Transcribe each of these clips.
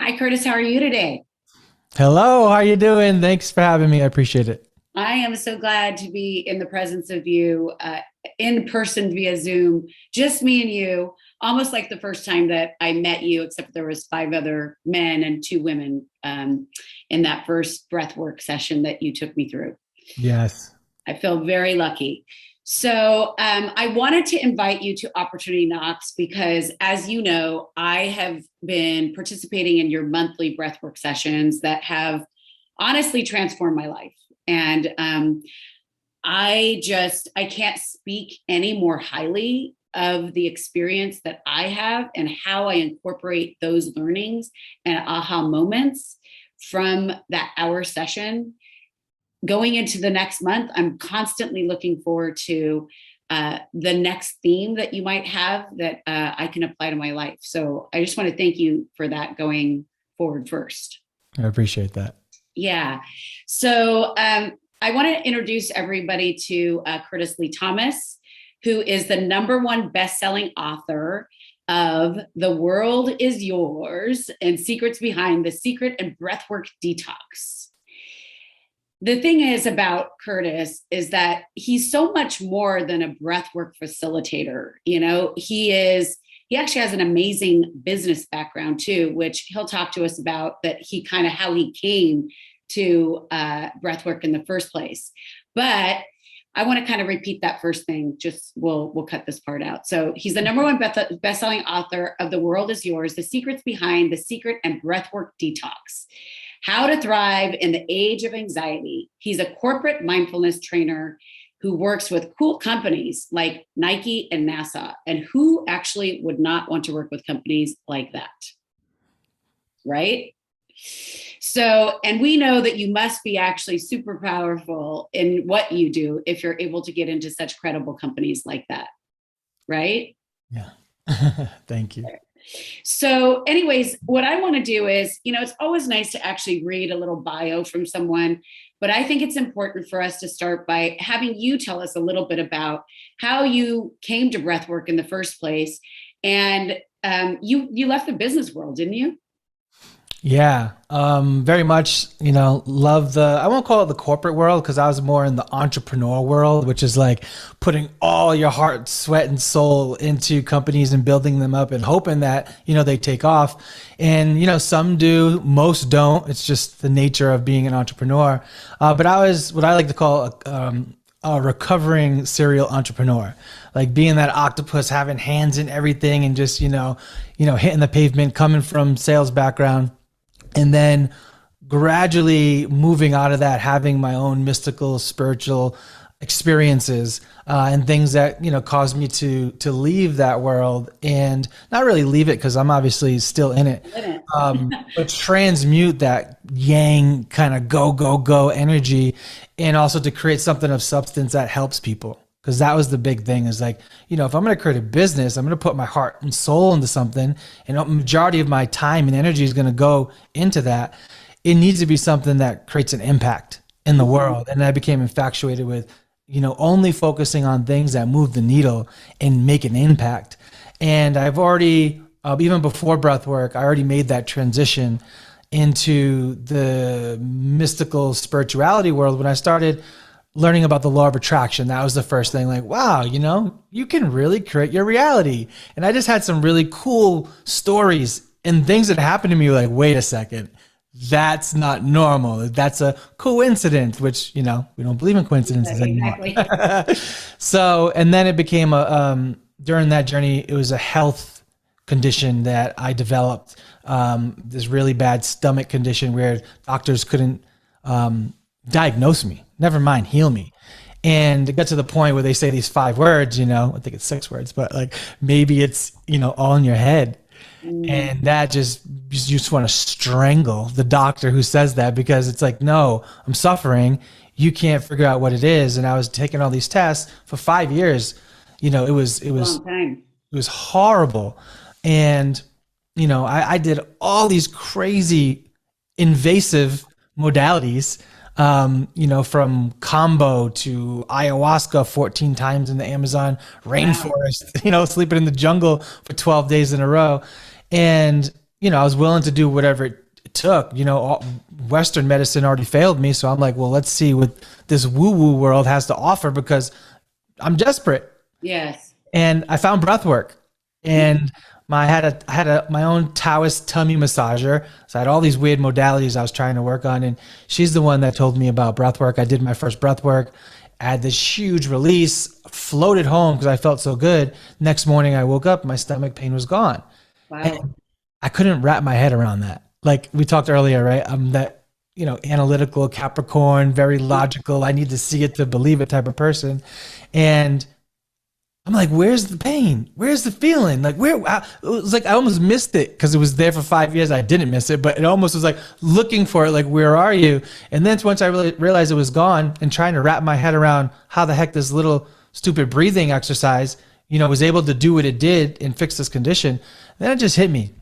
Hi, Curtis. How are you today? Hello, how you doing? Thanks for having me. I appreciate it. I am so glad to be in the presence of you in person via Zoom, just me and you, almost like the first time that I met you, except there was five other men and two women in that first breathwork session that you took me through. Yes. I feel very lucky. So I wanted to invite you to Opportunity Knocks because, as you know, I have been participating in your monthly breathwork sessions that have honestly transformed my life. And I can't speak any more highly of the experience that I have and how I incorporate those learnings and aha moments from that hour session going into the next month. I'm constantly looking forward to the next theme that you might have that I can apply to my life. So I just want to thank you for that going forward first. I appreciate that. Yeah. So I want to introduce everybody to Kurtis Lee Thomas, who is the number one best-selling author of The World Is Yours and Secrets Behind the Secret and Breathwork Detox. The thing is about Kurtis is that he's so much more than a breathwork facilitator. He actually has an amazing business background too, which he'll talk to us about that he kind of how he came to breathwork in the first place. But I want to kind of repeat that first thing. Just we'll cut this part out. So he's the number one best-selling author of The World Is Yours: The Secrets Behind the Secret and Breathwork Detox. How to Thrive in the Age of Anxiety. He's a corporate mindfulness trainer who works with cool companies like Nike and NASA. And who actually would not want to work with companies like that? Right? So, and we know that you must be actually super powerful in what you do if you're able to get into such credible companies like that. Right? Yeah. Thank you. So, anyways, what I want to do is, it's always nice to actually read a little bio from someone, but I think it's important for us to start by having you tell us a little bit about how you came to breathwork in the first place. And you left the business world, didn't you? Yeah. Very much, love I won't call it the corporate world because I was more in the entrepreneur world, which is like putting all your heart, sweat, and soul into companies and building them up and hoping that, they take off. And, some do, most don't. It's just the nature of being an entrepreneur. But I was what I like to call a recovering serial entrepreneur, like being that octopus, having hands in everything and just, hitting the pavement, coming from sales background. And then gradually moving out of that, having my own mystical, spiritual experiences and things that caused me to leave that world and not really leave it because I'm obviously still in it, but transmute that yang kind of go energy and also to create something of substance that helps people. Because that was the big thing is like, if I'm going to create a business, I'm going to put my heart and soul into something and a majority of my time and energy is going to go into that. It needs to be something that creates an impact in the world. And I became infatuated with, only focusing on things that move the needle and make an impact. And I've already, even before breath work, I already made that transition into the mystical spirituality world when I started learning about the law of attraction. That was the first thing, like, wow, you can really create your reality. And I just had some really cool stories and things that happened to me like, wait a second, that's not normal. That's a coincidence, which, we don't believe in coincidences anymore. Exactly. So, and then it became during that journey, it was a health condition that I developed, this really bad stomach condition where doctors couldn't diagnose me, never mind heal me. And it got to the point where they say these 5 words, I think it's 6 words, but like maybe it's, all in your head. And that you just want to strangle the doctor who says that because it's like, no, I'm suffering. You can't figure out what it is. And I was taking all these tests for 5 years. Long time. It was horrible. And, I did all these crazy invasive modalities, from combo to ayahuasca 14 times in the Amazon Wow. rainforest, sleeping in the jungle for 12 days in a row. And, I was willing to do whatever it took. Western medicine already failed me. So I'm like, well, let's see what this woo-woo world has to offer, because I'm desperate. Yes. And I found breath work, and I had my own Taoist tummy massager. So I had all these weird modalities I was trying to work on. And she's the one that told me about breath work. I did my first breath work. I had this huge release, floated home because I felt so good. Next morning I woke up, my stomach pain was gone. Wow. And I couldn't wrap my head around that. Like we talked earlier, right? I'm that, analytical Capricorn, very logical. I need to see it to believe it type of person. And I'm like, where's the pain? Where's the feeling? Like it was like, I almost missed it because it was there for 5 years. I didn't miss it, but it almost was like looking for it. Like, where are you? And then once I really realized it was gone, and trying to wrap my head around how the heck this little stupid breathing exercise, was able to do what it did and fix this condition, then it just hit me.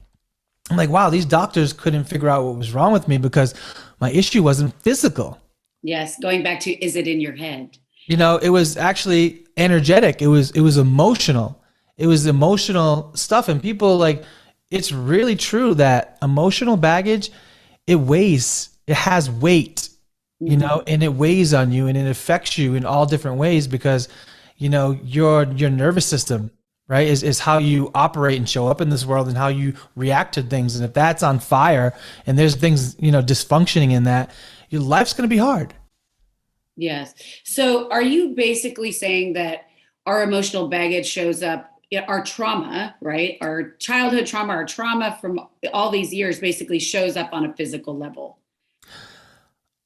I'm like, wow, these doctors couldn't figure out what was wrong with me because my issue wasn't physical. Yes. Going back to, is it in your head? It was actually energetic. It was emotional. It was emotional stuff. And people, like, it's really true that emotional baggage, it weighs, it has weight, and it weighs on you, and it affects you in all different ways because, your nervous system, right, is how you operate and show up in this world and how you react to things. And if that's on fire and there's things, dysfunctioning in that, your life's going to be hard. Yes. So are you basically saying that our emotional baggage shows up, our trauma, right? Our childhood trauma, our trauma from all these years basically shows up on a physical level?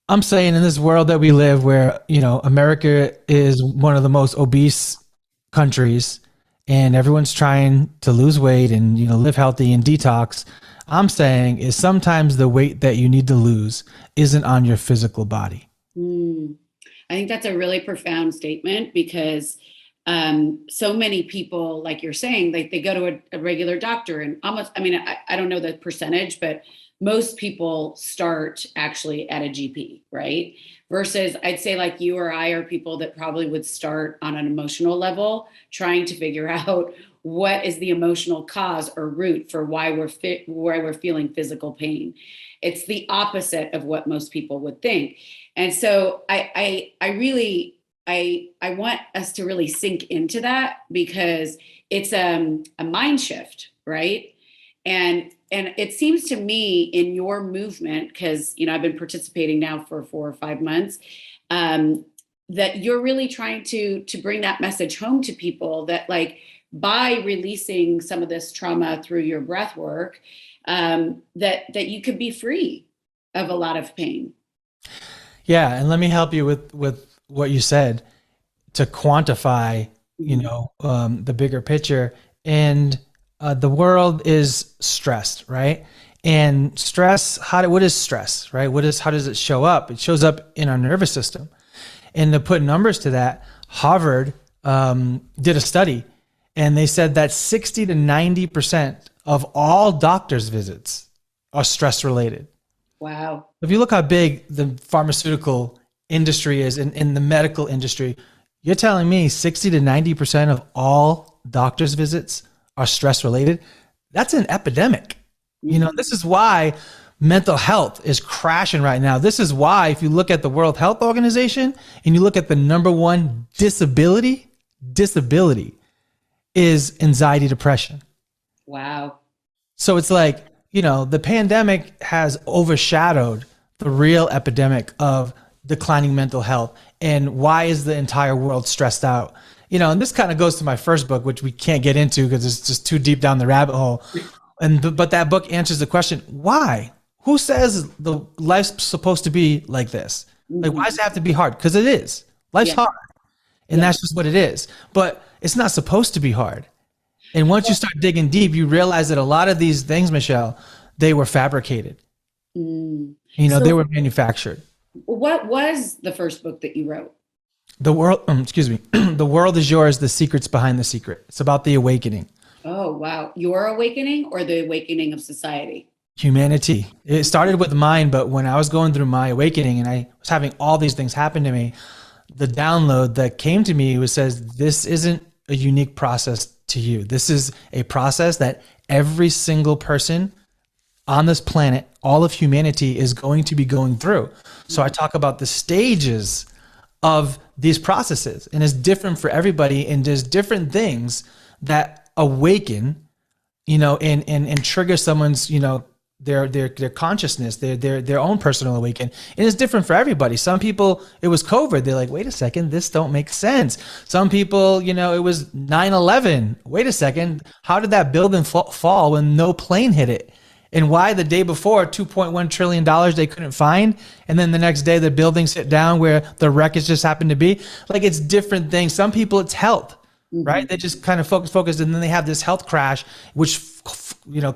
I'm saying in this world that we live where, America is one of the most obese countries and everyone's trying to lose weight and, live healthy and detox. I'm saying is sometimes the weight that you need to lose isn't on your physical body. I think that's a really profound statement because so many people, like you're saying, like they go to a regular doctor and almost, I don't know the percentage, but most people start actually at a GP, right? Versus I'd say like you or I are people that probably would start on an emotional level, trying to figure out what is the emotional cause or root for why we're feeling physical pain. It's the opposite of what most people would think. And so I want us to really sink into that because it's a mind shift, right? And it seems to me in your movement, because I've been participating now for 4 or 5 months, that you're really trying to bring that message home to people that, like, by releasing some of this trauma through your breath work, that you could be free of a lot of pain. Yeah, and let me help you with what you said to quantify, the bigger picture. And the world is stressed, right? And stress, what is stress, right? How does it show up? It shows up in our nervous system. And to put numbers to that, Harvard did a study, and they said that 60 to 90% of all doctor's visits are stress related. Wow. If you look how big the pharmaceutical industry is in the medical industry, you're telling me 60 to 90% of all doctor's visits are stress related. That's an epidemic. This is why mental health is crashing right now. This is why, if you look at the World Health Organization and you look at the number one disability is anxiety, depression. Wow. So it's like, the pandemic has overshadowed the real epidemic of declining mental health. And why is the entire world stressed out? And this kind of goes to my first book, which we can't get into because it's just too deep down the rabbit hole. But that book answers the question, why? Who says the life's supposed to be like this? Like, why does it have to be hard? Because it is. Life's hard. And that's just what it is. But it's not supposed to be hard. And once you start digging deep, you realize that a lot of these things, Michelle, they were fabricated. They were manufactured. What was the first book that you wrote? The world, The World is Yours, The Secrets Behind the Secret. It's about the awakening. Oh, wow. Your awakening or the awakening of society? Humanity. It started with mine, but when I was going through my awakening and I was having all these things happen to me, the download that came to me says, this isn't a unique process to you. This is a process that every single person on this planet, all of humanity is going to be going through. So I talk about the stages of these processes, and it's different for everybody. And there's different things that awaken, and trigger someone's, their consciousness, their own personal awakening. And it's different for everybody. Some people, it was COVID. They're like, wait a second, this don't make sense. Some people, it was 9/11. Wait a second, how did that building fall when no plane hit it? And why the day before $2.1 trillion they couldn't find, and then the next day the buildings hit down where the wreckage just happened to be? Like, it's different things. Some people, it's health, right? They just kind of focus, and then they have this health crash, which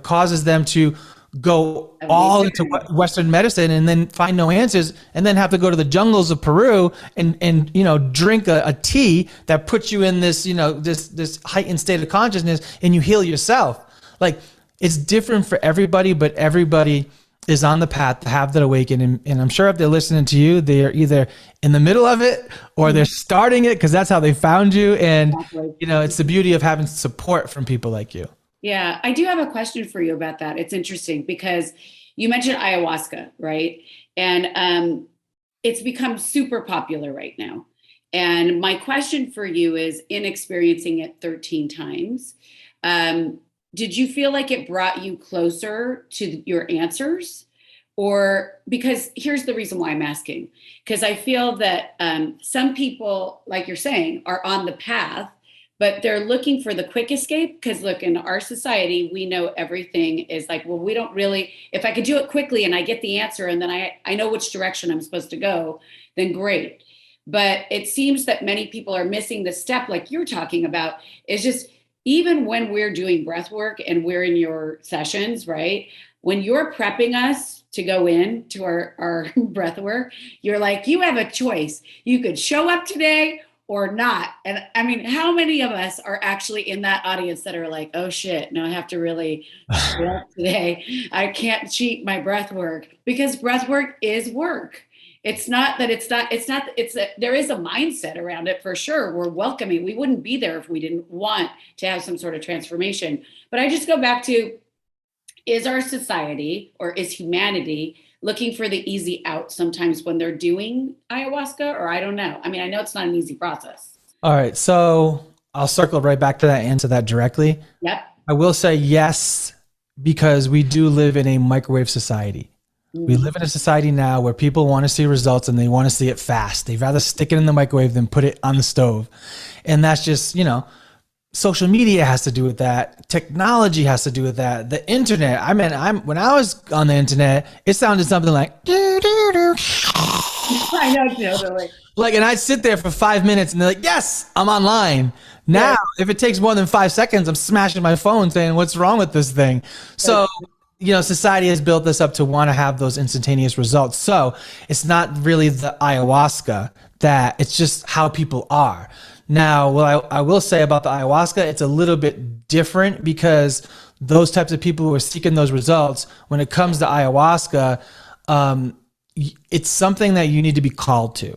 causes them to go all into Western medicine and then find no answers, and then have to go to the jungles of Peru and drink a tea that puts you in this this heightened state of consciousness, and you heal yourself. Like, it's different for everybody, but everybody is on the path to have that awakening. And I'm sure if they're listening to you, they're either in the middle of it or they're starting it, because that's how they found you. And it's the beauty of having support from people like you. Yeah, I do have a question for you about that. It's interesting because you mentioned ayahuasca, right? And it's become super popular right now. And my question for you is, in experiencing it 13 times, did you feel like it brought you closer to your answers? Or, because here's the reason why I'm asking, because I feel that some people, like you're saying, are on the path, but they're looking for the quick escape. Because look, in our society, we know everything is like, well, we don't really, if I could do it quickly and I get the answer and then I know which direction I'm supposed to go, then great. But it seems that many people are missing the step, like you're talking about, is just, even when we're doing breath work and we're in your sessions, right? When you're prepping us to go in to our breath work, you're like, you have a choice. You could show up today or not. And I mean, how many of us are actually in that audience that are like, oh shit, no, I have to really show up today. I can't cheat my breath work, because breath work is work. It's not that there is a mindset around it for sure. We're welcoming. We wouldn't be there if we didn't want to have some sort of transformation. But I just go back to, is our society or is humanity looking for the easy out sometimes when they're doing ayahuasca? Or I don't know. I mean, I know it's not an easy process. All right. So I'll circle right back to that, answer that directly. Yep. I will say yes, because we do live in a microwave society. We live in a society now where people want to see results and they want to see it fast. They'd rather stick it in the microwave than put it on the stove. And that's just, social media has to do with that. Technology has to do with that. The internet. I mean, when I was on the internet, it sounded something like, doo, doo, doo. I know, totally. Like, and I'd sit there for 5 minutes and they're like, yes, I'm online. Now, if it takes more than 5 seconds, I'm smashing my phone saying, what's wrong with this thing? So, society has built this up to want to have those instantaneous results. So it's not really the ayahuasca, that it's just how people are. Now, what I will say about the ayahuasca, it's a little bit different, because those types of people who are seeking those results, when it comes to ayahuasca, it's something that you need to be called to.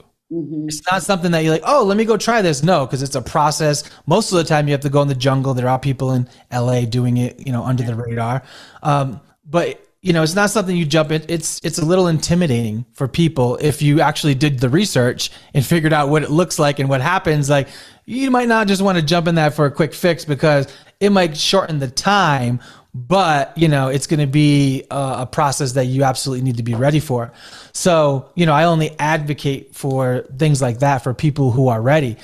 It's not something that you're like, oh, let me go try this. No, because it's a process. Most of the time you have to go in the jungle. There are people in LA doing it, under the radar. But it's not something you jump in. It's a little intimidating for people. If you actually did the research and figured out what it looks like and what happens, like, you might not just want to jump in that for a quick fix, because it might shorten the time, but it's going to be a process that you absolutely need to be ready for. So, I only advocate for things like that for people who are ready.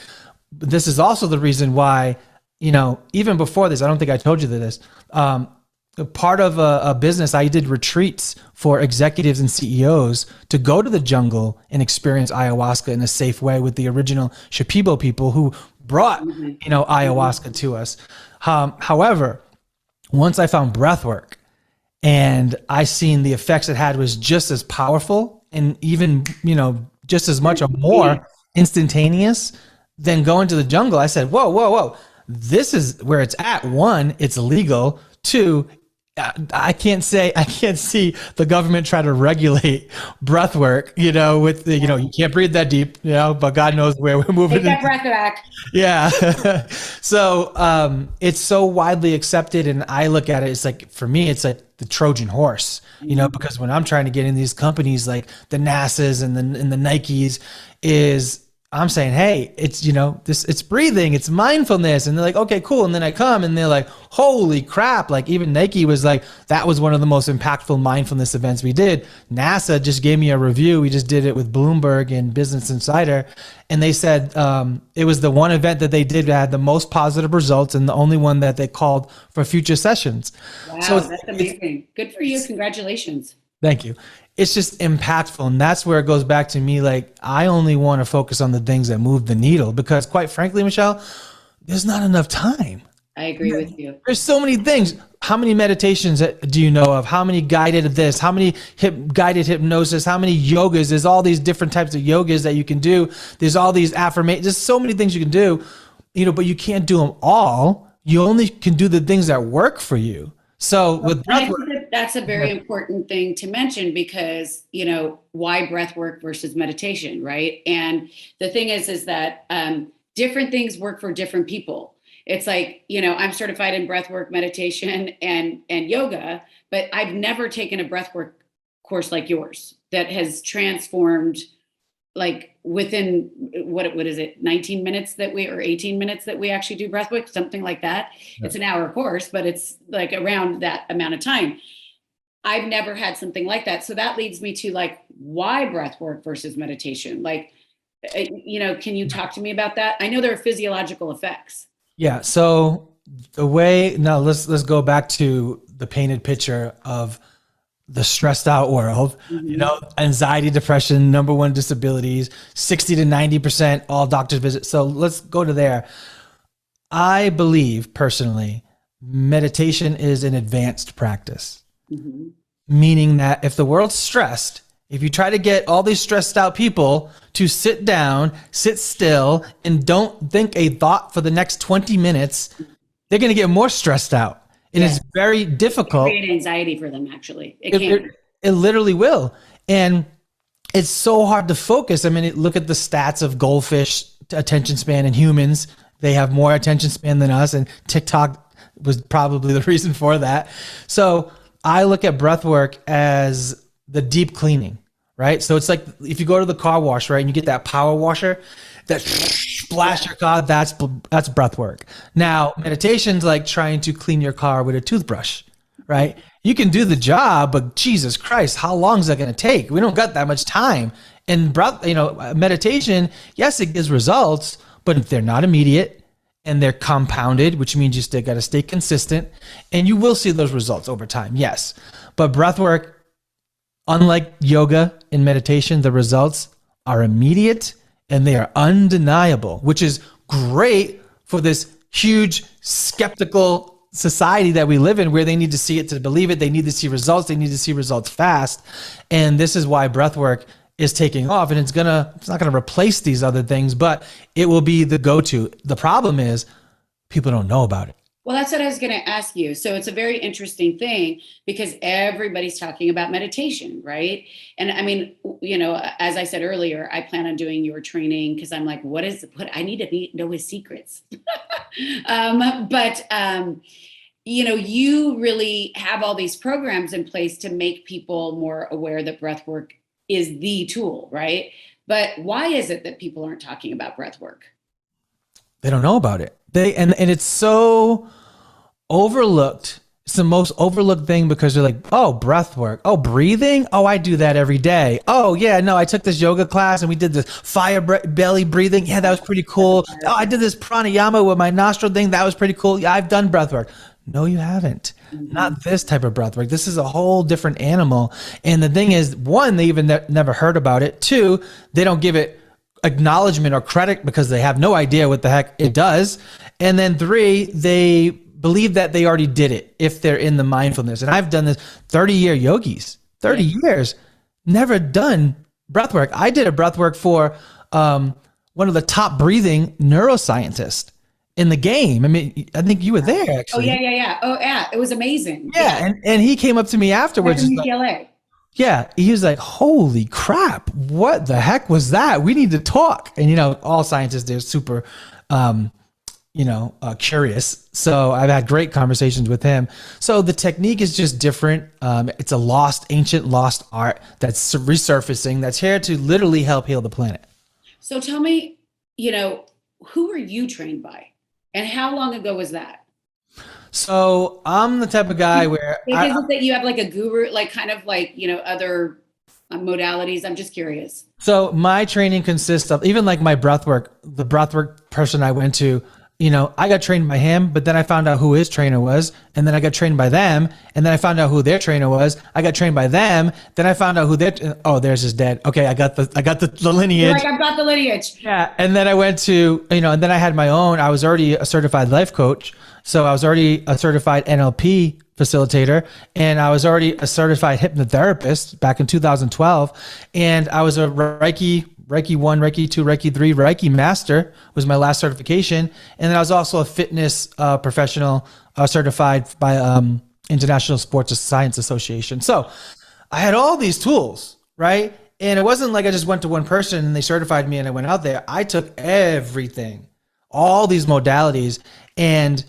But this is also the reason why, even before this, I don't think I told you this, part of a business, I did retreats for executives and CEOs to go to the jungle and experience ayahuasca in a safe way with the original Shipibo people who brought, ayahuasca to us. However, once I found breathwork and I seen the effects it had was just as powerful and even, just as much or more instantaneous than going to the jungle, I said, whoa. This is where it's at. One, it's illegal. Two, I can't see the government try to regulate breath work, with you can't breathe that deep, but God knows where we're moving. Take that breath back. Yeah. So it's so widely accepted. And I look at it, it's like, for me, it's like the Trojan horse, because when I'm trying to get in these companies like the NASA's and the Nikes, I'm saying, hey, it's, it's breathing, it's mindfulness. And they're like, okay, cool. And then I come and they're like, holy crap. Like even Nike was like, that was one of the most impactful mindfulness events we did. NASA just gave me a review. We just did it with Bloomberg and Business Insider. And they said it was the one event that they did that had the most positive results and the only one that they called for future sessions. Wow, so that's amazing. Good for you. Congratulations. Thank you. It's just impactful. And that's where it goes back to me. Like, I only want to focus on the things that move the needle because, quite frankly, Michelle, there's not enough time. I agree with you. There's so many things. How many meditations do you know of? How many guided this? How many guided hypnosis? How many yogas? There's all these different types of yogas that you can do. There's all these affirmations. There's so many things you can do, but you can't do them all. You only can do the things that work for you. So with breathwork, that's a very important thing to mention because, why breathwork versus meditation, right? And the thing is that different things work for different people. It's like, I'm certified in breathwork, meditation, and yoga, but I've never taken a breathwork course like yours that has transformed, like within what is it, 19 minutes or 18 minutes that we actually do breathwork, something like that. Yeah. It's an hour course, but it's like around that amount of time. I've never had something like that. So that leads me to like, why breathwork versus meditation? Like, can you talk to me about that? I know there are physiological effects. Yeah. So now let's go back to the painted picture of the stressed out world, anxiety, depression, number one disabilities, 60 to 90% all doctors visit. So let's go to there. I believe personally, meditation is an advanced practice, meaning that if the world's stressed, if you try to get all these stressed out people to sit down, sit still, and don't think a thought for the next 20 minutes, they're going to get more stressed out. It is very difficult. Create anxiety for them, actually. It literally will. And it's so hard to focus. I mean, look at the stats of goldfish attention span and humans. They have more attention span than us. And TikTok was probably the reason for that. So I look at breath work as the deep cleaning, right? So it's like if you go to the car wash, right, and you get that power washer that splash your car, that's breath work. Now, meditation's like trying to clean your car with a toothbrush, right? You can do the job, but Jesus Christ, how long is that going to take? We don't got that much time. And meditation, yes, it gives results, but if they're not immediate and they're compounded, which means you still got to stay consistent, and you will see those results over time, yes. But breath work, unlike yoga and meditation, the results are immediate and they are undeniable, which is great for this huge skeptical society that we live in where they need to see it to believe it. They need to see results. They need to see results fast. And this is why breathwork is taking off, and it's not going to replace these other things, but it will be the go-to. The problem is people don't know about it. Well, that's what I was going to ask you. So it's a very interesting thing because everybody's talking about meditation, right? And I mean, as I said earlier, I plan on doing your training because I'm like, what I need to know his secrets. You really have all these programs in place to make people more aware that breath work is the tool, right? But why is it that people aren't talking about breath work? They don't know about it. And it's so overlooked. It's the most overlooked thing because they're like, oh, breath work. Oh, breathing. Oh, I do that every day. Oh yeah, no, I took this yoga class and we did this fire belly breathing. Yeah, that was pretty cool. Oh, I did this pranayama with my nostril thing. That was pretty cool. Yeah, I've done breath work. No, you haven't. Not this type of breath work. This is a whole different animal. And the thing is, one, they even never heard about it. Two, they don't give it acknowledgement or credit because they have no idea what the heck it does. And then three, they believe that they already did it if they're in the mindfulness. And I've done this 30-year yogis, 30 years, never done breath work. I did a breath work for one of the top breathing neuroscientists. in the game. I mean, I think you were there Oh actually. yeah. Oh yeah, it was amazing. Yeah, Yeah. And he came up to me back afterwards. from Just like, UCLA. yeah. He was like, holy crap. What the heck was that? We need to talk. And, all scientists, they're super, curious. So I've had great conversations with him. So the technique is just different. It's a ancient lost art that's resurfacing, that's here to literally help heal the planet. So tell me, who were you trained by, and how long ago was that? So I'm the type of guy where Like, is it that you have like a guru, like kind of like, other modalities? I'm just curious. so my training consists of even like my the breathwork person I went to, I got trained by him, but then I found out who his trainer was. And then I got trained by them. And then I found out who their trainer was. I got trained by them. Then I found out who oh, there's his dad. Okay. I got the lineage. You're like, I've got the lineage. Yeah. And then I went to, and then I had my own, I was already a certified life coach. So I was already a certified NLP facilitator, and I was already a certified hypnotherapist back in 2012. And I was a Reiki 1, Reiki 2, Reiki 3, Reiki master was my last certification. And then I was also a fitness professional certified by International Sports Science Association. So I had all these tools, right? And it wasn't like I just went to one person and they certified me and I went out there. I took everything, all these modalities, and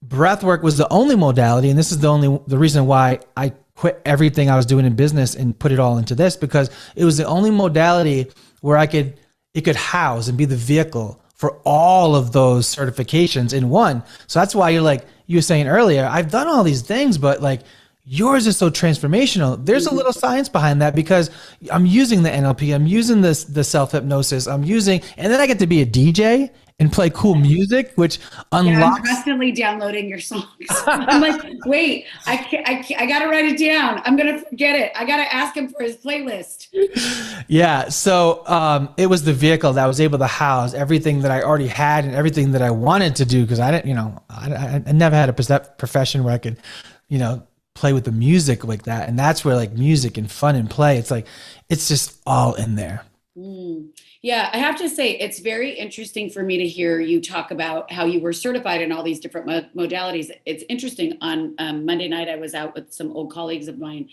breathwork was the only modality. And this is the reason why I quit everything I was doing in business and put it all into this, because it was the only modality where it could house and be the vehicle for all of those certifications in one. So that's why you were saying earlier, I've done all these things, but like yours is so transformational. There's a little science behind that, because I'm using the NLP, I'm using the self-hypnosis, and then I get to be a DJ and play cool music, which unlocks. Yeah, I'm constantly downloading your songs. I'm like, wait, I got to write it down. I'm going to forget it. I got to ask him for his playlist. Yeah. So it was the vehicle that was able to house everything that I already had and everything that I wanted to do. Because I didn't, I never had a profession where I could, play with the music like that. And that's where like music and fun and play, it's just all in there. Yeah, I have to say, it's very interesting for me to hear you talk about how you were certified in all these different modalities. It's interesting. On Monday night, I was out with some old colleagues of mine,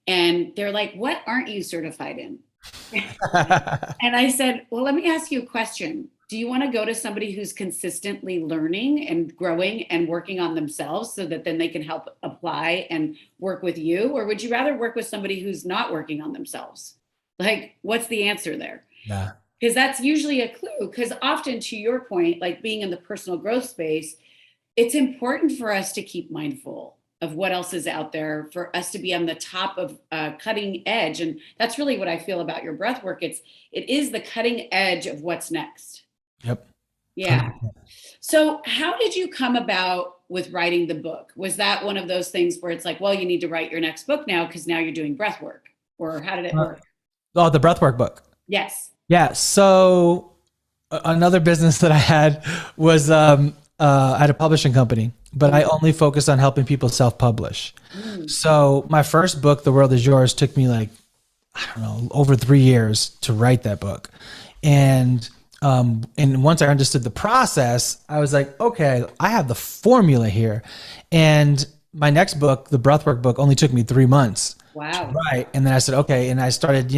and they're like, what aren't you certified in? And I said, well, let me ask you a question. Do you want to go to somebody who's consistently learning and growing and working on themselves so that then they can help apply and work with you? Or would you rather work with somebody who's not working on themselves? Like, what's the answer there? Yeah. Because that's usually a clue. Because often, to your point, like being in the personal growth space, it's important for us to keep mindful of what else is out there, for us to be on the top of cutting edge. And that's really what I feel about your breath work. It is the cutting edge of what's next. Yep. Yeah. So how did you come about with writing the book? Was that one of those things where it's like, well, you need to write your next book now because now you're doing breath work? Or how did it work? Oh, the breathwork book. Yes. Yeah. So another business that I had was I had a publishing company, but I only focused on helping people self-publish. So my first book, The World Is Yours, took me over 3 years to write that book. And once I understood the process, I was like, okay, I have the formula here. And my next book, the breathwork book, only took me 3 months. Wow. Right. And then I said, okay. And I started,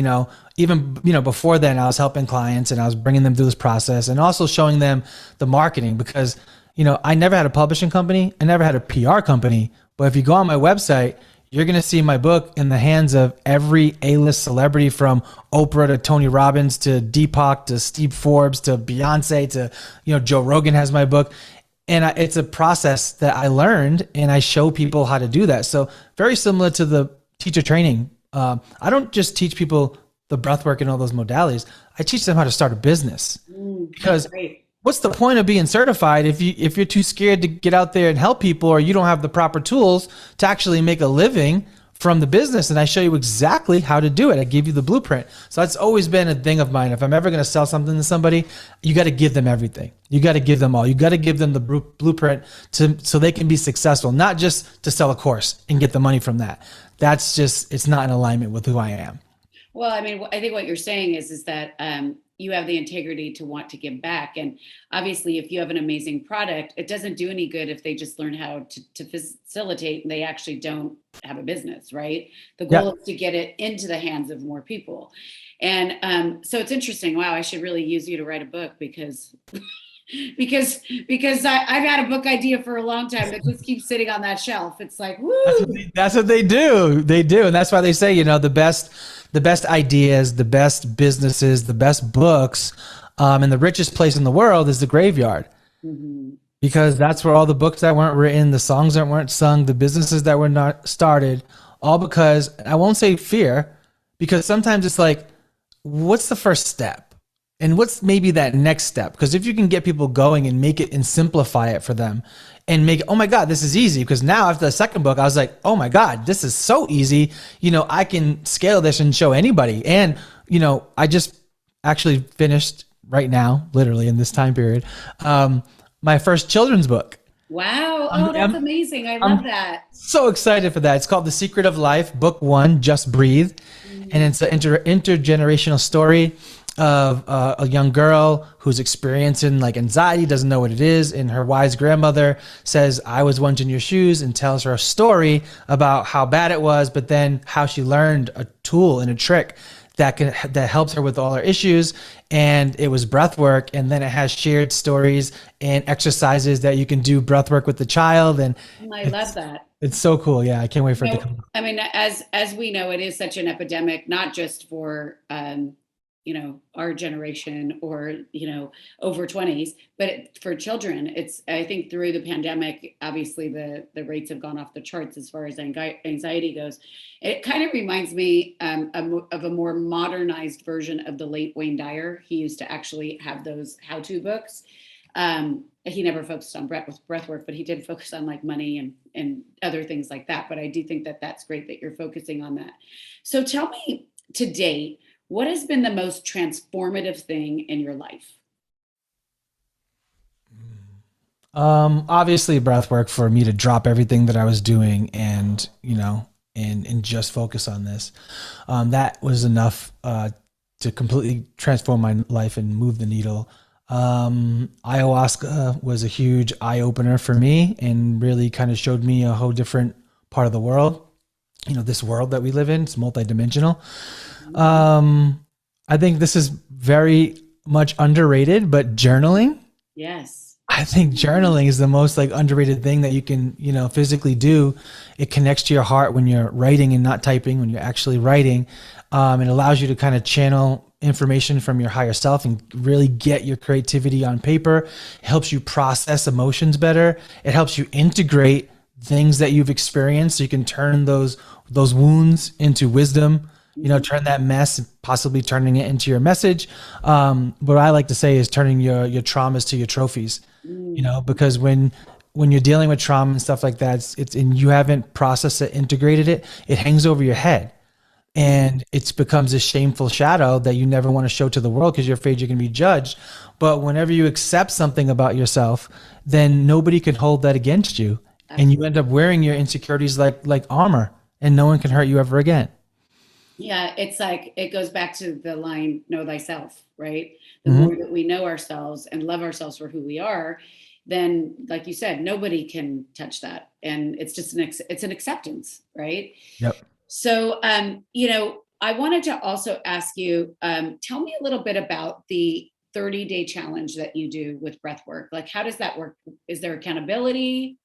even, before then I was helping clients and I was bringing them through this process and also showing them the marketing, because, I never had a publishing company. I never had a PR company. But if you go on my website, you're going to see my book in the hands of every A-list celebrity, from Oprah to Tony Robbins to Deepak to Steve Forbes to Beyonce to, Joe Rogan has my book. And it's a process that I learned, and I show people how to do that. So very similar to the teacher training. I don't just teach people the breath work and all those modalities. I teach them how to start a business, because what's the point of being certified if you're too scared to get out there and help people, or you don't have the proper tools to actually make a living from the business? And I show you exactly how to do it. I give you the blueprint. So that's always been a thing of mine. If I'm ever going to sell something to somebody, you got to give them everything. You got to give them all. You got to give them the blueprint so they can be successful, not just to sell a course and get the money from that. It's not in alignment with who I am. Well, I mean, I think what you're saying is that, you have the integrity to want to give back. And obviously, if you have an amazing product, it doesn't do any good if they just learn how to facilitate and they actually don't have a business, right? The goal is to get it into the hands of more people. And so it's interesting. Wow, I should really use you to write a book because I've had a book idea for a long time that just keeps sitting on that shelf. It's like, woo. That's what they do. They do. And that's why they say, the best ideas, the best businesses, the best books, and the richest place in the world is the graveyard. Mm-hmm. Because that's where all the books that weren't written, the songs that weren't sung, the businesses that were not started, all because, I won't say fear, because sometimes it's like, what's the first step? And what's maybe that next step? Because if you can get people going and make it and simplify it for them and make it, oh my God, this is easy. Because now after the second book, I was like, oh my God, this is so easy. I can scale this and show anybody. And, I just actually finished right now, literally in this time period, my first children's book. Wow. Oh, that's amazing. I love that. So excited for that. It's called The Secret of Life, Book 1, Just Breathe. Mm-hmm. And it's an intergenerational story of a young girl who's experiencing like anxiety, doesn't know what it is. And her wise grandmother says, I was once in your shoes, and tells her a story about how bad it was, but then how she learned a tool and a trick that helps her with all her issues. And it was breath work. And then it has shared stories and exercises that you can do breath work with the child. And I love that. It's so cool. Yeah. I can't wait for it to come. I mean, as we know, it is such an epidemic, not just for, our generation or, over 20s, but for children, I think through the pandemic, obviously the rates have gone off the charts as far as anxiety goes. It kind of reminds me of a more modernized version of the late Wayne Dyer. He used to actually have those how-to books. He never focused on breath work, but he did focus on like money and other things like that. But I do think that that's great that you're focusing on that. So tell me, to date, what has been the most transformative thing in your life? Obviously breath work, for me to drop everything that I was doing and, and just focus on this. That was enough to completely transform my life and move the needle. Ayahuasca was a huge eye opener for me and really kind of showed me a whole different part of the world. This world that we live in, it's multidimensional. I think this is very much underrated, but journaling. Yes. I think journaling is the most underrated thing that you can, physically do. It connects to your heart when you're writing and not typing, when you're actually writing. It allows you to kind of channel information from your higher self and really get your creativity on paper. It helps you process emotions better. It helps you integrate things that you've experienced, so you can turn those wounds into wisdom, turn that mess, possibly turning it into your message. What I like to say is turning your traumas to your trophies, because when you're dealing with trauma and stuff like that, it's and you haven't processed it, integrated it, it hangs over your head. And it becomes a shameful shadow that you never want to show to the world because you're afraid you're going to be judged. But whenever you accept something about yourself, then nobody can hold that against you. And you end up wearing your insecurities like armor, and no one can hurt you ever again. Yeah, it's like, it goes back to the line, know thyself, right? The more that we know ourselves and love ourselves for who we are, then, like you said, nobody can touch that. And it's just it's an acceptance, right? Yep. So, I wanted to also ask you, tell me a little bit about the 30-day challenge that you do with breath work. Like, how does that work? Is there accountability?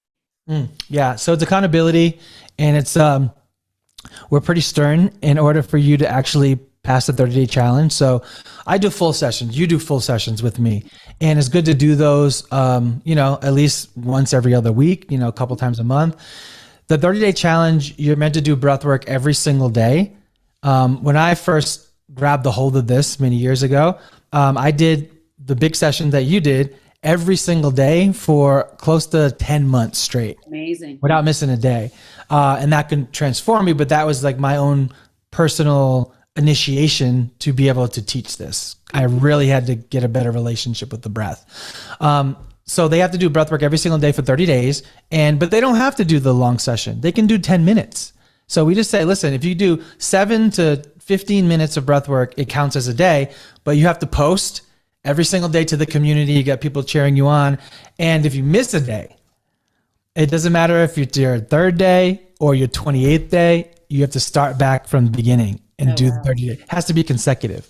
Yeah. So it's accountability, and it's, we're pretty stern in order for you to actually pass the 30-day challenge. So I do full sessions. You do full sessions with me, and it's good to do those, at least once every other week, a couple times a month. The 30-day challenge, you're meant to do breath work every single day. When I first grabbed the hold of this many years ago, I did the big session that you did every single day for close to 10 months straight. Amazing. Without missing a day. And that can transform me, but that was like my own personal initiation to be able to teach this. I really had to get a better relationship with the breath. So they have to do breath work every single day for 30 days, but they don't have to do the long session. They can do 10 minutes. So we just say, listen, if you do 7 to 15 minutes of breath work, it counts as a day, but you have to post every single day to the community. You got people cheering you on. And if you miss a day, it doesn't matter if it's your third day or your 28th day, you have to start back from the beginning and do the 30 days. It has to be consecutive.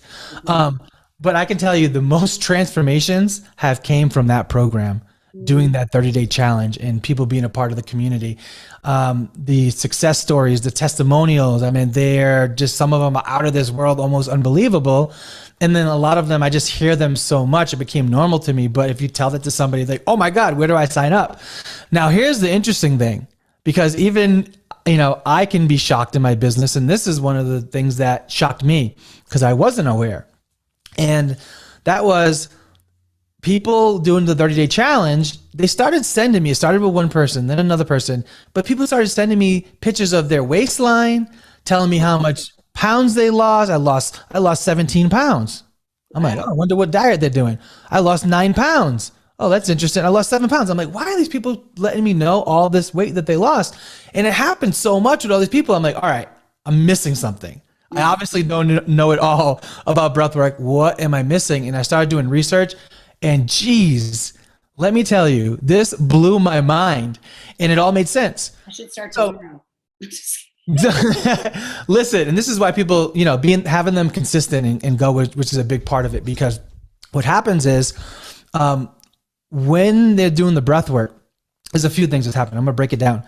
But I can tell you the most transformations have came from that program, doing that 30-day challenge and people being a part of the community. The success stories, the testimonials, I mean, they're just, some of them are out of this world, almost unbelievable. And then a lot of them, I just hear them so much, it became normal to me. But if you tell that to somebody, like, oh my God, where do I sign up? Now, here's the interesting thing, because even, I can be shocked in my business. And this is one of the things that shocked me because I wasn't aware. And that was people doing the 30-day challenge. They started sending me, it started with one person, then another person, but people started sending me pictures of their waistline, telling me how much pounds they lost. I lost 17 pounds. I'm like, oh, I wonder what diet they're doing. I lost 9 pounds. Oh, that's interesting. I lost 7 pounds. I'm like, why are these people letting me know all this weight that they lost? And it happened so much with all these people. I'm like, all right, I'm missing something. I obviously don't know it all about breathwork. What am I missing? And I started doing research, and geez, let me tell you, this blew my mind, and it all made sense. I should start tomorrow. Listen, and this is why people, having them consistent and go, which is a big part of it, because what happens is when they're doing the breath work, there's a few things that's happening. I'm gonna break it down.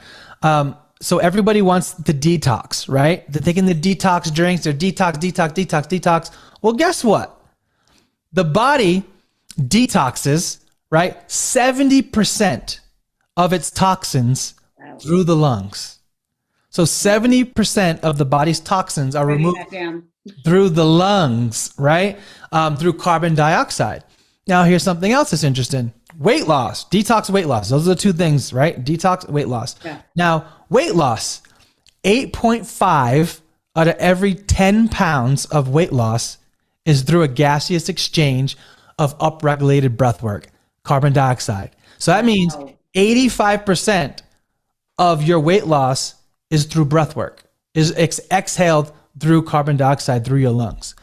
So everybody wants the detox, right? They're taking the detox drinks, they're detox. Well, guess what? The body detoxes, right? 70% of its toxins through the lungs. So 70% of the body's toxins are removed through the lungs, right? Through carbon dioxide. Now, here's something else that's interesting. Weight loss, detox, weight loss. Those are the two things, right? Detox, weight loss. Yeah. Now, weight loss, 8.5 out of every 10 pounds of weight loss is through a gaseous exchange of upregulated breath work, carbon dioxide. So that means 85% of your weight loss is through breath work, is exhaled through carbon dioxide through your lungs.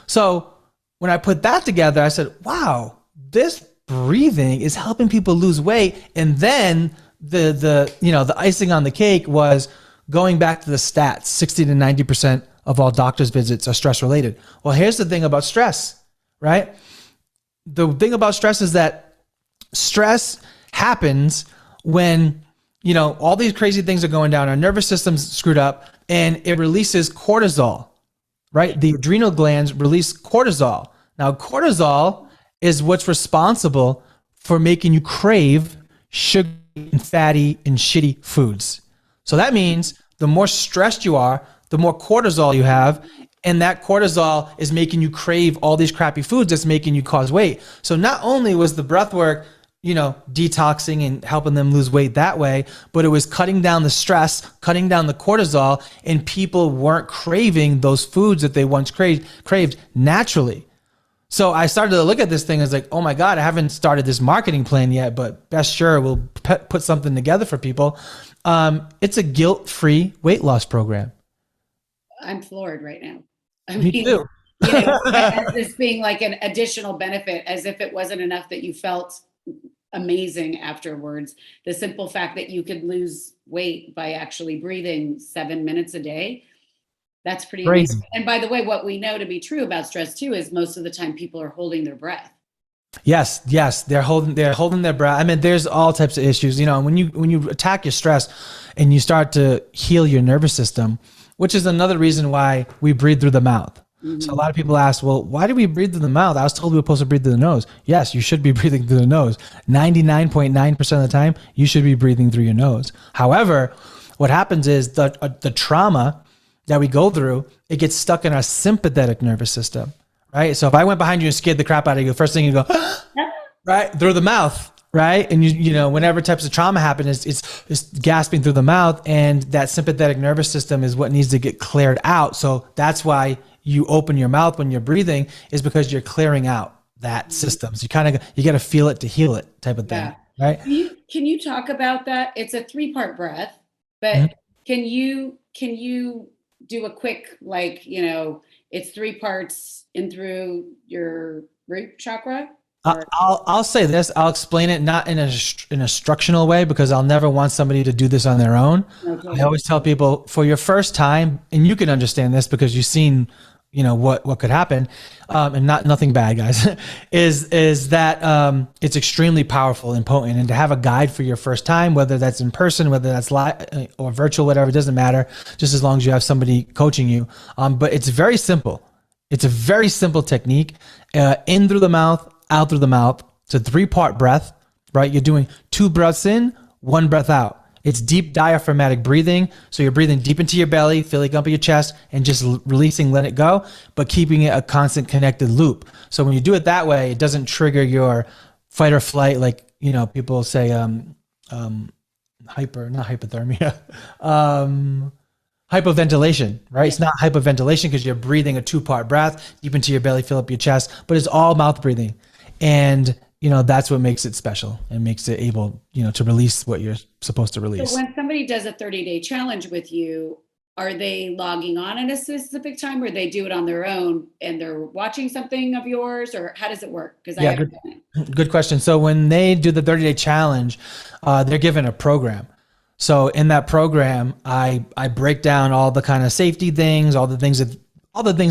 So when I put that together, I said, wow, this breathing is helping people lose weight. And then the icing on the cake was going back to the stats. 60 to 90% of all doctor's visits are stress related. Well, here's the thing about stress, right? The thing about stress is that stress happens when, all these crazy things are going down. Our nervous system's screwed up and it releases cortisol, right? The adrenal glands release cortisol. Now, cortisol is what's responsible for making you crave sugar and fatty and shitty foods. So that means the more stressed you are, the more cortisol you have, and that cortisol is making you crave all these crappy foods that's making you cause weight. So not only was the breath work, detoxing and helping them lose weight that way, but it was cutting down the stress, cutting down the cortisol, and people weren't craving those foods that they once craved naturally. So I started to look at this thing as like, oh my God, I haven't started this marketing plan yet, but best sure we'll put something together for people. It's a guilt-free weight loss program. I'm floored right now. Me too. As this being like an additional benefit, as if it wasn't enough that you felt amazing afterwards. The simple fact that you could lose weight by actually breathing 7 minutes a day, that's pretty crazy. Amazing. And by the way, what we know to be true about stress too is most of the time people are holding their breath. Yes, they're holding their breath. I mean, there's all types of issues. When you attack your stress and you start to heal your nervous system, which is another reason why we breathe through the mouth. Mm-hmm. So a lot of people ask, well, why do we breathe through the mouth? I was told we were supposed to breathe through the nose. Yes, you should be breathing through the nose. 99.9% of the time, you should be breathing through your nose. However, what happens is the trauma that we go through, it gets stuck in our sympathetic nervous system, right? So if I went behind you and scared the crap out of you, the first thing you go, right, through the mouth, right? And whenever types of trauma happen, it's gasping through the mouth, and that sympathetic nervous system is what needs to get cleared out. So that's why you open your mouth when you're breathing, is because you're clearing out that system. So you got to feel it to heal it, type of thing, right? Can you talk about that? It's a 3-part breath, but can you do a quick, like, it's 3 parts in through your root chakra? I'll say this. I'll explain it not in an instructional way, because I'll never want somebody to do this on their own. Okay. I always tell people, for your first time, and you can understand this because you've seen, what could happen, and nothing bad, guys, is that it's extremely powerful and potent. And to have a guide for your first time, whether that's in person, whether that's live or virtual, whatever, it doesn't matter, just as long as you have somebody coaching you. But it's very simple. It's a very simple technique. In through the mouth, out through the mouth. It's a 3-part breath, right? You're doing 2 breaths in, 1 breath out. It's deep diaphragmatic breathing. So you're breathing deep into your belly, filling up your chest, and just releasing, let it go, but keeping it a constant connected loop. So when you do it that way, it doesn't trigger your fight or flight, like, people say, not hypothermia, hypoventilation, right? It's not hypoventilation because you're breathing a 2-part breath deep into your belly, fill up your chest, but it's all mouth breathing. And that's what makes it special and makes it able, to release what you're supposed to release. So when somebody does a 30-day challenge with you, are they logging on at a specific time, or they do it on their own and they're watching something of yours, or how does it work? Because I haven't done it. Good question. So when they do the 30-day challenge, they're given a program. So in that program, I break down all the kind of safety things, all the things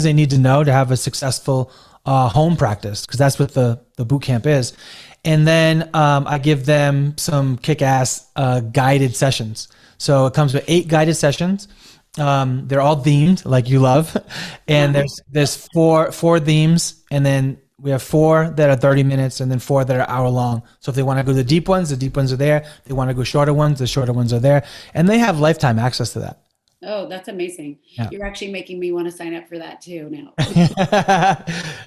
they need to know to have a successful home practice, because that's what the boot camp is. And then I give them some kick-ass guided sessions. So it comes with 8 guided sessions. They're all themed, like you love. And there's four themes, and then we have 4 that are 30 minutes and then 4 that are hour long. So if they want to go the deep ones are there. If they want to go shorter ones, the shorter ones are there. And they have lifetime access to that. Oh, that's amazing. Yeah. You're actually making me want to sign up for that too now.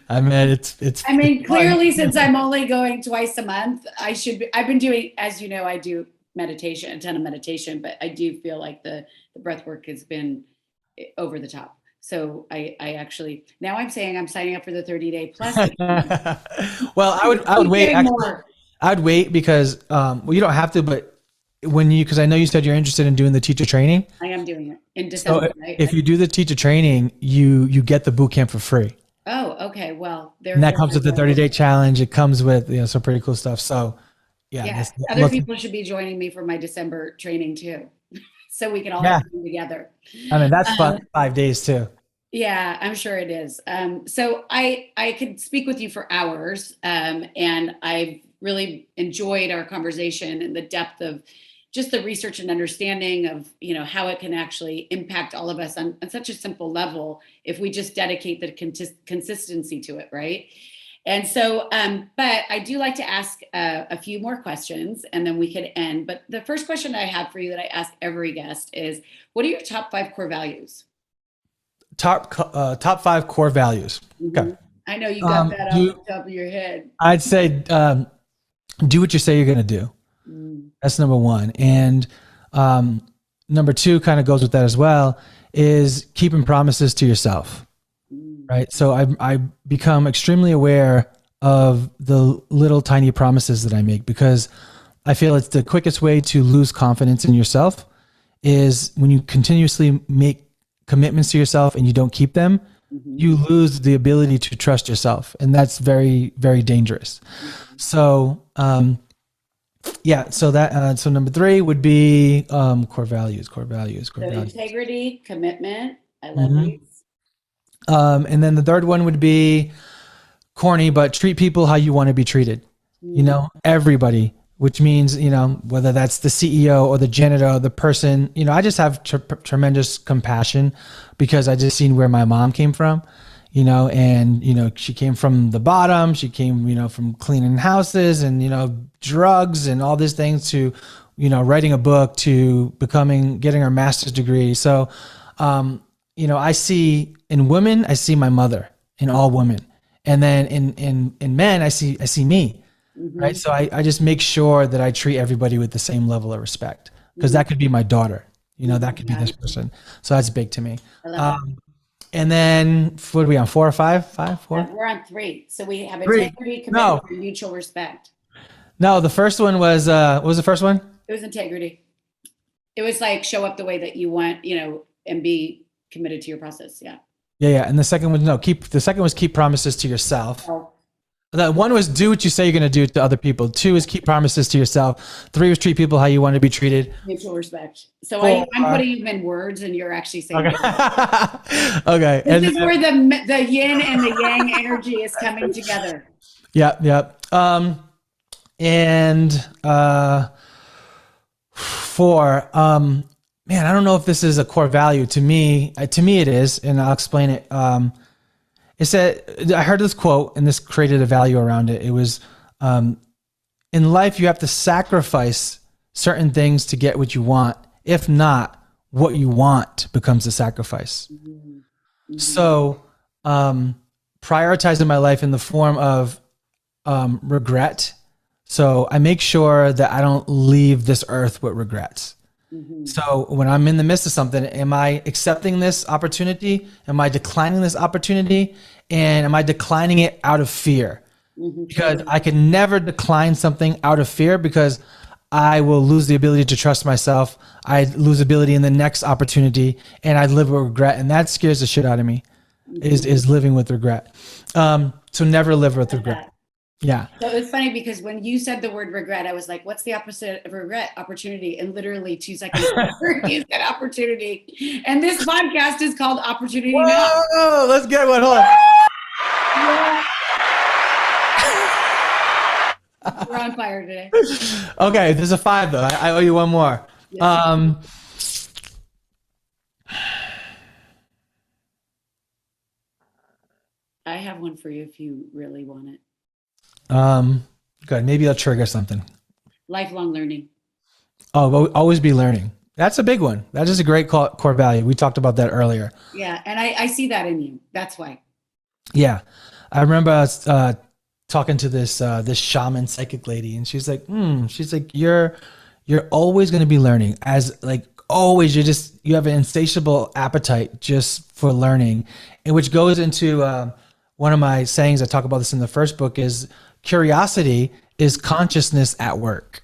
I mean, clearly, since I'm only going twice a month, I've been doing, as you know, I do meditation, a ton of meditation, but I do feel like the breath work has been over the top. So I actually, now I'm saying I'm signing up for the 30-day plus. Well, I would wait. Actually, I'd wait because, you don't have to, but because I know you said you're interested in doing the teacher training. I am doing it in December. So if you do the teacher training, you get the boot camp for free. Oh, okay. Well, and that comes with the 30-day challenge. It comes with some pretty cool stuff. So yeah. Other people should be joining me for my December training too. So we can all have them together. I mean, that's fun. 5 days too. Yeah, I'm sure it is. So I could speak with you for hours, and I've really enjoyed our conversation and the depth of just the research and understanding of, how it can actually impact all of us on such a simple level if we just dedicate the consistency to it, right? And so, but I do like to ask a few more questions and then we could end. But the first question I have for you that I ask every guest is, what are your top 5 core values? Top 5 core values. Mm-hmm. Okay. I know you got that off the top of your head. I'd say do what you say you're going to do. That's number 1. And number 2 kind of goes with that as well, is keeping promises to yourself. Right. So I become extremely aware of the little tiny promises that I make, because I feel it's the quickest way to lose confidence in yourself is when you continuously make commitments to yourself and you don't keep them, you lose the ability to trust yourself. And that's very, very dangerous. So, so number 3 would be core values. Integrity, commitment. I love these. And then the third one would be corny, but treat people how you want to be treated. Everybody, which means, whether that's the CEO or the janitor or the person, I just have tremendous compassion because I just seen where my mom came from, and, she came from the bottom. She came, from cleaning houses and, drugs and all these things to, writing a book to getting her master's degree. So, I see in women, I see my mother in all women. And then in men, I see me. Right. So I just make sure that I treat everybody with the same level of respect, because that could be my daughter, that could be this person. So that's big to me. And then what are we on, 4 or 5? 4? We're on 3. So we have integrity, commitment, and mutual respect. No, the first one was, what was the first one? It was integrity. It was like show up the way that you want, and be committed to your process. Yeah. Yeah. And the second one, no, the second was keep promises to yourself. Oh. The one was do what you say you're going to do to other people. 2 is keep promises to yourself. 3 was treat people how you want to be treated. Mutual respect. So I'm putting them in words and you're actually saying okay. Okay. This is where the yin and the yang energy is coming together. Yep. And 4, man, I don't know if this is a core value to me. To me it is, and I'll explain it. It said, I heard this quote and this created a value around it. It was, in life, you have to sacrifice certain things to get what you want. If not, what you want becomes the sacrifice. Mm-hmm. So, prioritizing my life in the form of regret. So I make sure that I don't leave this earth with regrets. Mm-hmm. So when I'm in the midst of something, am I accepting this opportunity? Am I declining this opportunity? And am I declining it out of fear? Mm-hmm. Because I can never decline something out of fear because I will lose the ability to trust myself. I lose ability in the next opportunity and I live with regret. And that scares the shit out of me, is living with regret. So never live with regret. Yeah. So it's funny because when you said the word regret, I was like, what's the opposite of regret? Opportunity. And literally 2 seconds later, you said opportunity. And this podcast is called Opportunity Now. Oh, let's get one. Hold on. Yeah. We're on fire today. Okay. There's a 5 though. I owe you one more. Yes. I have one for you if you really want it. Good. Maybe I'll trigger something. Lifelong learning. Oh, always be learning. That's a big one. That is a great core value. We talked about that earlier. Yeah. And I see that in you. That's why. Yeah. I remember talking to this shaman psychic lady and she's like, you're always going to be learning, as like always. You have an insatiable appetite just for learning, and which goes into, one of my sayings, I talk about this in the first book, is curiosity is consciousness at work.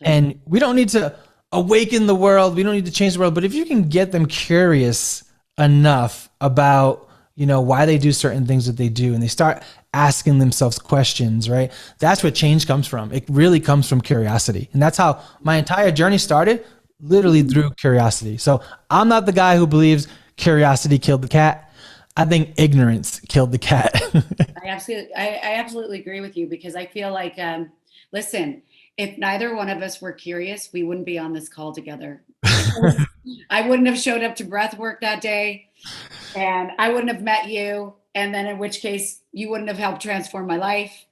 And we don't need to awaken the world. We don't need to change the world. But if you can get them curious enough about, why they do certain things that they do, and they start asking themselves questions, right? That's where change comes from. It really comes from curiosity. And that's how my entire journey started, literally through curiosity. So I'm not the guy who believes curiosity killed the cat. I think ignorance killed the cat. I absolutely agree with you, because I feel like, listen, if neither one of us were curious, we wouldn't be on this call together. I wouldn't have showed up to Breathwork that day, and I wouldn't have met you. And then in which case you wouldn't have helped transform my life.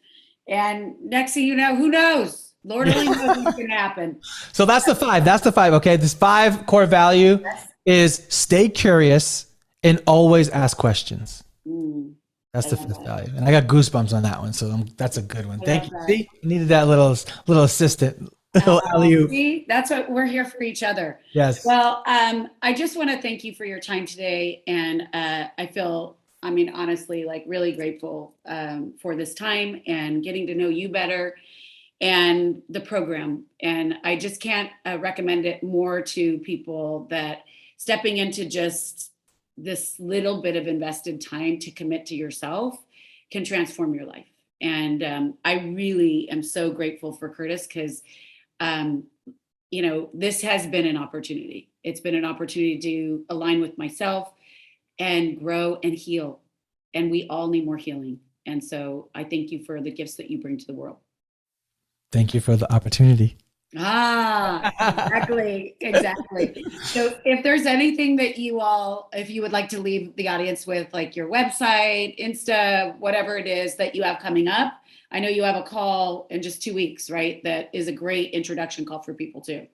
And next thing you know, who knows? Lord only knows what's going to happen. So that's the 5. That's the 5. Okay. This 5 core value is stay curious and always ask questions. That's the 5th value. And I got goosebumps on that one. So that's a good one. Thank you. See, you needed that little assistant. See, that's what we're here for, each other. Yes. Well, I just want to thank you for your time today. And I feel, honestly, like really grateful for this time and getting to know you better and the program. And I just can't recommend it more to people, that stepping into just this little bit of invested time to commit to yourself can transform your life. And I really am so grateful for Kurtis, because this has been an opportunity. It's been an opportunity to align with myself and grow and heal. And we all need more healing. And so I thank you for the gifts that you bring to the world. Thank you for the opportunity. Exactly. So if there's anything that if you would like to leave the audience with, like your website, Insta, whatever it is that you have coming up. I know you have a call in just 2 weeks, right? That is a great introduction call for people too.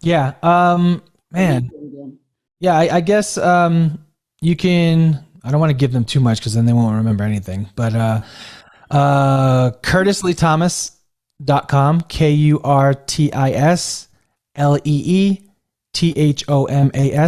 Yeah. Man. Yeah. I guess, you can, I don't want to give them too much because then they won't remember anything, but, KurtisLeeThomas.com, KurtisLeeThomas.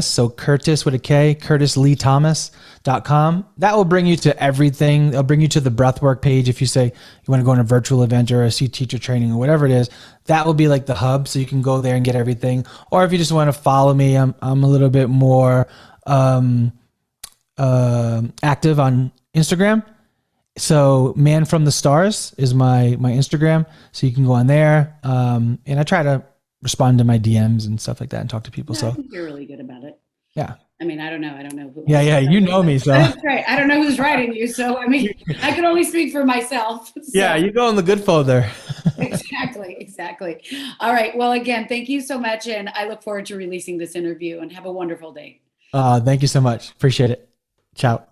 So Kurtis with a K, KurtisLeeThomas.com. That will bring you to everything. It'll bring you to the Breathwork page. If you say you want to go on a virtual event or a teacher training or whatever it is, that will be like the hub. So you can go there and get everything. Or if you just want to follow me, I'm a little bit more active on Instagram. So Man from the Stars is my Instagram. So you can go on there. And I try to respond to my DMs and stuff like that and talk to people. No, I So think you're really good about it. yeah. I mean, I don't know who. Yeah. You know me. So that's right. I don't know who's writing you. So, I mean, I can only speak for myself. So. Yeah, you go in the good folder. Exactly. All right. Well, again, thank you so much. And I look forward to releasing this interview, and have a wonderful day. Thank you so much. Appreciate it. Ciao.